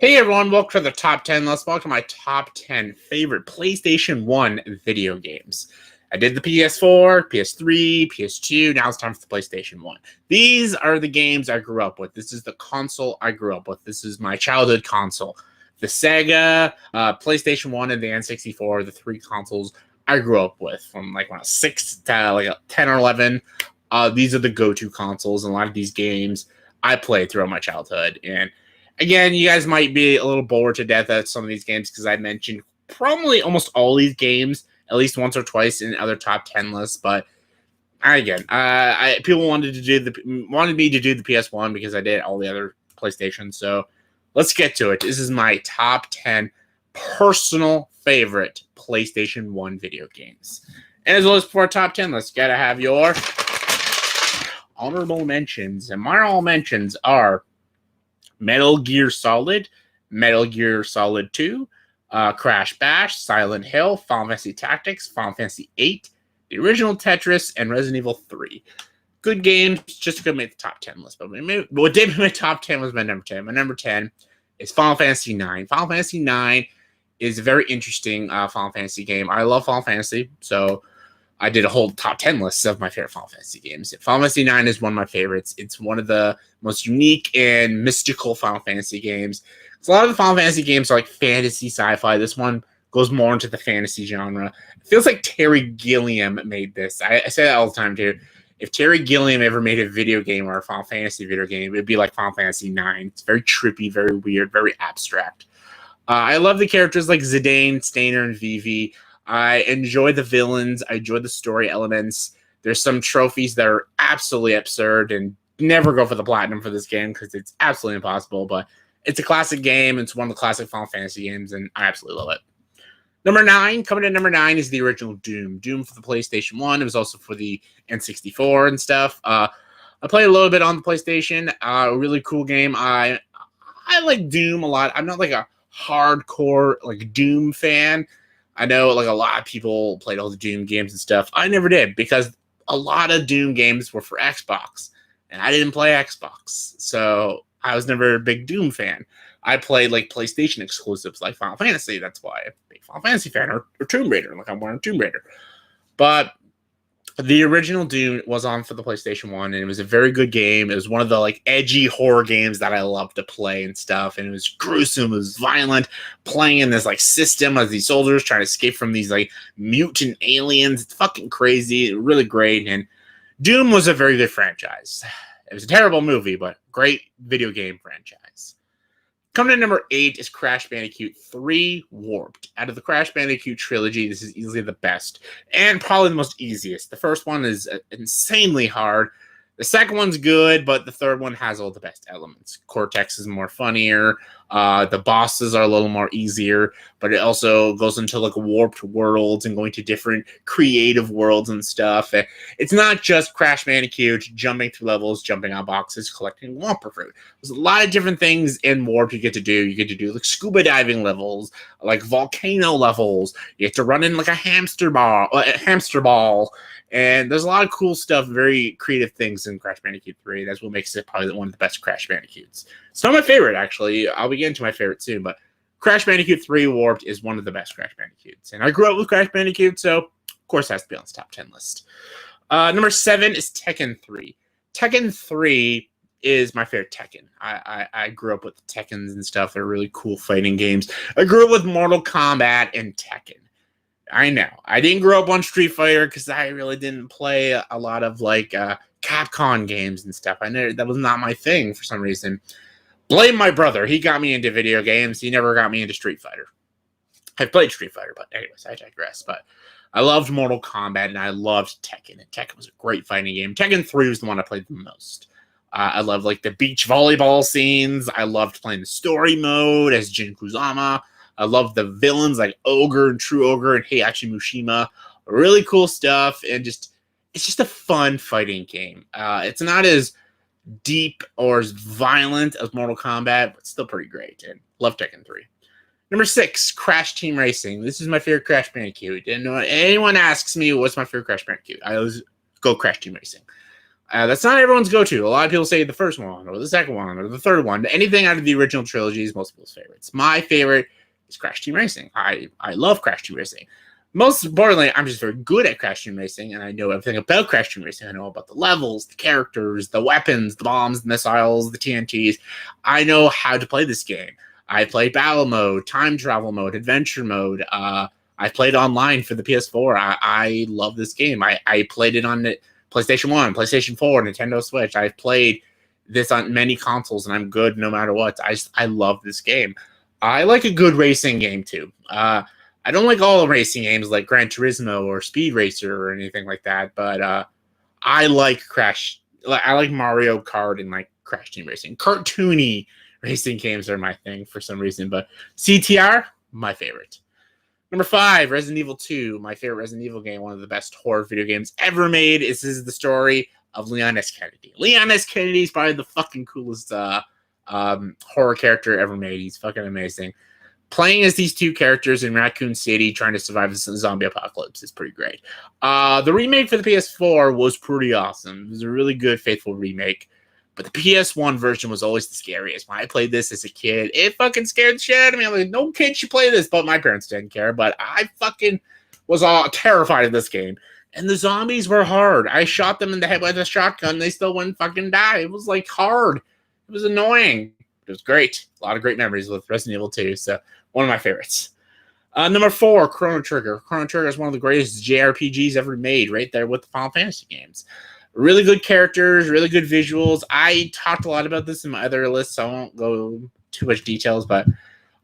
Hey everyone, welcome to the top 10 list. Welcome to my top 10 favorite PlayStation 1 video games. I did the PS4, PS3, PS2, now it's time for the PlayStation 1. These are the games I grew up with. This is the console I grew up with. This is my childhood console. The Sega, PlayStation 1, and the N64, the three consoles I grew up with from like when I was 6 to like 10 or 11. These are the go-to consoles, and a lot of these games I played throughout my childhood. And again, you guys might be a little bored to death at some of these games because I mentioned probably almost all these games at least once or twice in other top 10 lists. But again, people wanted me to do the PS1 because I did all the other PlayStations. So let's get to it. This is my top 10 personal favorite PlayStation 1 video games. And as well as for our top 10, let's gotta have your honorable mentions. And my honorable mentions are Metal Gear Solid, Metal Gear Solid 2, Crash Bash, Silent Hill, Final Fantasy Tactics, Final Fantasy VIII, the original Tetris, and Resident Evil 3. Good games, just going to make the top 10 list. But what did make my top 10 was my number 10. My number 10 is Final Fantasy IX. Final Fantasy IX is a very interesting Final Fantasy game. I love Final Fantasy, so I did a whole top 10 list of my favorite Final Fantasy games. Final Fantasy IX is one of my favorites. It's one of the most unique and mystical Final Fantasy games. So a lot of the Final Fantasy games are like fantasy sci-fi. This one goes more into the fantasy genre. It feels like Terry Gilliam made this. I say that all the time too. If Terry Gilliam ever made a video game or a Final Fantasy video game, it'd be like Final Fantasy IX. It's very trippy, very weird, very abstract. I love the characters like Zidane, Stainer, and Vivi. I enjoy the villains. I enjoy the story elements. There's some trophies that are absolutely absurd and never go for the platinum for this game because it's absolutely impossible. But it's a classic game. It's one of the classic Final Fantasy games, and I absolutely love it. Number 9, coming in number 9 is the original Doom. Doom for the PlayStation 1. It was also for the N64 and stuff. I played a little bit on the PlayStation. A really cool game. I like Doom a lot. I'm not like a hardcore like Doom fan. I know like a lot of people played all the Doom games and stuff. I never did because a lot of Doom games were for Xbox, and I didn't play Xbox, so I was never a big Doom fan. I played like PlayStation exclusives like Final Fantasy. That's why I'm a big Final Fantasy fan, or Tomb Raider. Like I'm wearing Tomb Raider. But the original Doom was on for the PlayStation 1, and it was a very good game. It was one of the like edgy horror games that I love to play and stuff. And it was gruesome, it was violent, playing in this like system as these soldiers trying to escape from these like mutant aliens. It's fucking crazy, really great. And Doom was a very good franchise. It was a terrible movie, but great video game franchise. Coming in number 8 is Crash Bandicoot 3 Warped. Out of the Crash Bandicoot trilogy, this is easily the best and probably the most easiest. The first one is insanely hard. The second one's good, but the third one has all the best elements. Cortex is more funnier. The bosses are a little more easier, but it also goes into like warped worlds and going to different creative worlds and stuff. It's not just Crash Bandicoot jumping through levels, jumping on boxes, collecting Wumpa fruit. There's a lot of different things in Warped you get to do. You get to do like scuba diving levels, like volcano levels. You have to run in like a hamster ball. And there's a lot of cool stuff, very creative things in Crash Bandicoot 3. That's what makes it probably one of the best Crash Bandicoots. It's not my favorite, actually. I'll be getting to my favorite soon, but Crash Bandicoot 3 Warped is one of the best Crash Bandicoots. And I grew up with Crash Bandicoot, so of course it has to be on this top 10 list. Number 7 is Tekken 3. Tekken 3 is my favorite Tekken. I grew up with the Tekkens and stuff. They're really cool fighting games. I grew up with Mortal Kombat and Tekken. I know. I didn't grow up on Street Fighter because I really didn't play a lot of like Capcom games and stuff. I know that was not my thing for some reason. Blame my brother. He got me into video games. He never got me into Street Fighter. I've played Street Fighter, but anyways, I digress. But I loved Mortal Kombat and I loved Tekken. And Tekken was a great fighting game. Tekken 3 was the one I played the most. I loved like the beach volleyball scenes. I loved playing the story mode as Jin Kazama. I love the villains like Ogre and True Ogre and Heihachi Mishima. Really cool stuff, and it's just a fun fighting game. It's not as deep or as violent as Mortal Kombat, but still pretty great. And love Tekken 3. Number 6, Crash Team Racing. This is my favorite Crash Bandicoot. And when anyone asks me what's my favorite Crash Bandicoot, I always go Crash Team Racing. That's not everyone's go-to. A lot of people say the first one or the second one or the third one. Anything out of the original trilogy is most people's favorites. My favorite is Crash Team Racing. I love Crash Team Racing. Most importantly, I'm just very good at Crash Team Racing, and I know everything about Crash Team Racing. I know about the levels, the characters, the weapons, the bombs, the missiles, the TNTs. I know how to play this game. I played battle mode, time travel mode, adventure mode. I played online for the PS4. I love this game. I played it on the PlayStation 1, PlayStation 4, Nintendo Switch. I've played this on many consoles, and I'm good no matter what. I love this game. I like a good racing game, too. I don't like all racing games like Gran Turismo or Speed Racer or anything like that, but I like I like Mario Kart and like Crash Team Racing. Cartoony racing games are my thing for some reason, but CTR, my favorite. Number 5, Resident Evil 2, my favorite Resident Evil game, one of the best horror video games ever made. This is the story of Leon S. Kennedy. Leon S. Kennedy is probably the fucking coolest horror character ever made. He's fucking amazing. Playing as these two characters in Raccoon City trying to survive the zombie apocalypse is pretty great. The remake for the PS4 was pretty awesome. It was a really good, faithful remake. But the PS1 version was always the scariest. When I played this as a kid, it fucking scared the shit out of me. I'm like, no kid should play this, but my parents didn't care. But I fucking was all terrified of this game. And the zombies were hard. I shot them in the head with a shotgun. They still wouldn't fucking die. It was like hard. It was annoying. It was great. A lot of great memories with Resident Evil 2. So one of my favorites. Number 4, Chrono Trigger. Chrono Trigger is one of the greatest JRPGs ever made, right there with the Final Fantasy games. Really good characters, really good visuals. I talked a lot about this in my other lists, so I won't go too much details, but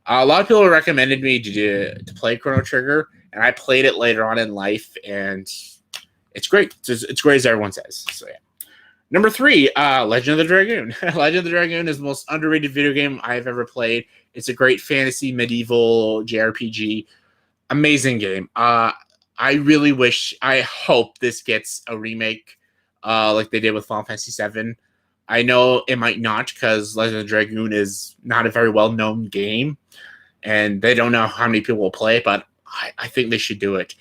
a lot of people recommended me to play Chrono Trigger, and I played it later on in life, and it's great. It's great as everyone says. So yeah. Number 3, Legend of the Dragoon. Legend of the Dragoon is the most underrated video game I've ever played. It's a great fantasy medieval JRPG. Amazing game. I hope this gets a remake like they did with Final Fantasy VII. I know it might not because Legend of the Dragoon is not a very well-known game, and they don't know how many people will play it, but I think they should do it.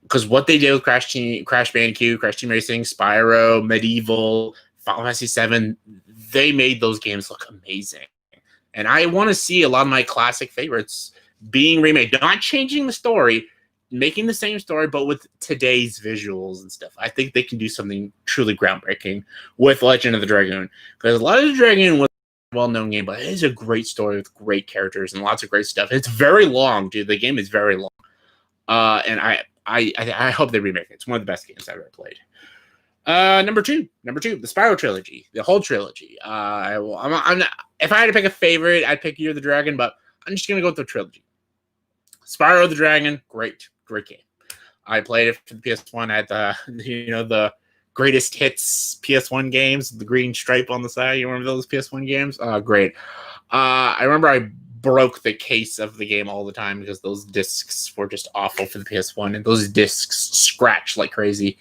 Because what they did with Crash Bandicoot, Crash Team Racing, Spyro, Medieval, Final Fantasy VII, they made those games look amazing. And I want to see a lot of my classic favorites being remade. Not changing the story, making the same story, but with today's visuals and stuff. I think they can do something truly groundbreaking with Legend of the Dragoon. Because Legend of the Dragoon was a well-known game, but it is a great story with great characters and lots of great stuff. It's very long, dude. The game is very long. And I hope they remake it. It's one of the best games I've ever played. Number two, the Spyro Trilogy, the whole trilogy. If I had to pick a favorite, I'd pick Year of the Dragon, but I'm just gonna go with the trilogy. Spyro the Dragon, great game. I played it for the PS1 at the greatest hits PS1 games, the green stripe on the side. You remember those PS1 games? Great. I remember I broke the case of the game all the time because those discs were just awful for the PS1, and those discs scratched like crazy.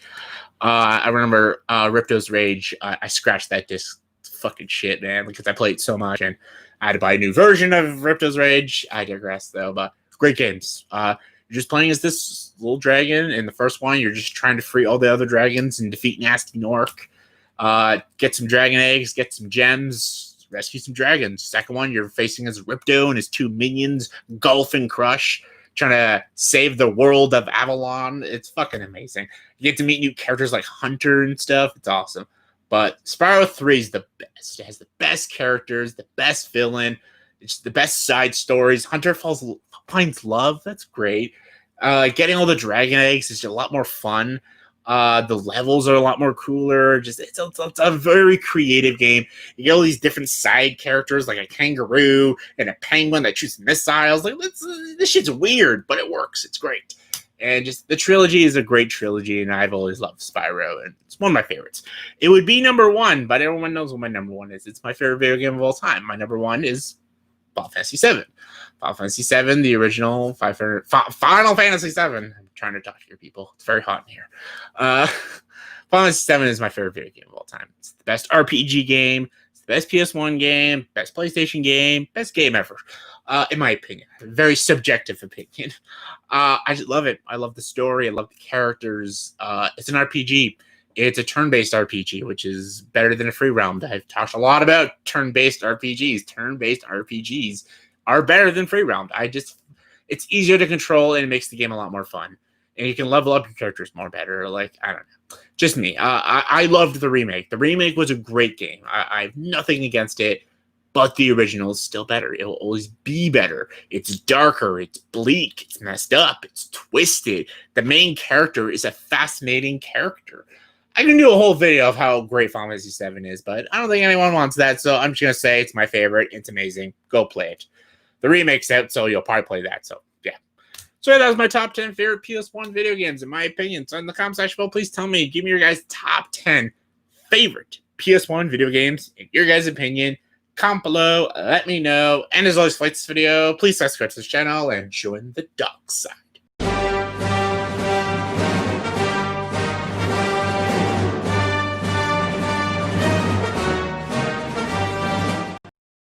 I remember Ripto's Rage. I scratched that disc, fucking shit, man, because I played so much, and I had to buy a new version of Ripto's Rage. I digress, though, but great games. You're just playing as this little dragon. In the first one, you're just trying to free all the other dragons and defeat Nasty Nork. Get some dragon eggs, get some gems, rescue some dragons. Second one, you're facing as Ripto and his 2 minions, Gulf and Crush, trying to save the world of Avalon. It's fucking amazing. You get to meet new characters like Hunter and stuff. It's awesome. But Spyro 3 is the best. It has the best characters, the best villain, it's the best side stories. Hunter finds love. That's great. Getting all the dragon eggs is just a lot more fun. The levels are a lot more cooler. Just it's a very creative game. You get all these different side characters like a kangaroo and a penguin that shoots missiles. Like this shit's weird, but it works. It's great. And just the trilogy is a great trilogy, and I've always loved Spyro, and it's one of my favorites. It would be number 1, but everyone knows what my number 1 is. It's my favorite video game of all time. My number 1 is Final Fantasy VII. Final Fantasy VII, the original Final Fantasy VII. I'm trying to talk to your people. It's very hot in here. Final Fantasy VII is my favorite video game of all time. It's the best RPG game. It's the best PS1 game. Best PlayStation game. Best game ever. In my opinion. Very subjective opinion. I just love it. I love the story. I love the characters. It's an RPG. It's a turn-based RPG, which is better than a free roam. I've talked a lot about turn-based RPGs. Turn-based RPGs are better than free roam. It's easier to control and it makes the game a lot more fun. And you can level up your characters more better. Like, I don't know. Just me. I loved the remake. The remake was a great game. I have nothing against it, but the original is still better. It will always be better. It's darker. It's bleak. It's messed up. It's twisted. The main character is a fascinating character. I can do a whole video of how great Final Fantasy VII is, but I don't think anyone wants that, so I'm just going to say it's my favorite. It's amazing. Go play it. The remake's out, so you'll probably play that, so yeah. So that was my top 10 favorite PS1 video games, in my opinion. So in the comment section below, please tell me, give me your guys' top 10 favorite PS1 video games, in your guys' opinion. Comment below, let me know. And as always, if you like this video, please subscribe to this channel and join the dark side.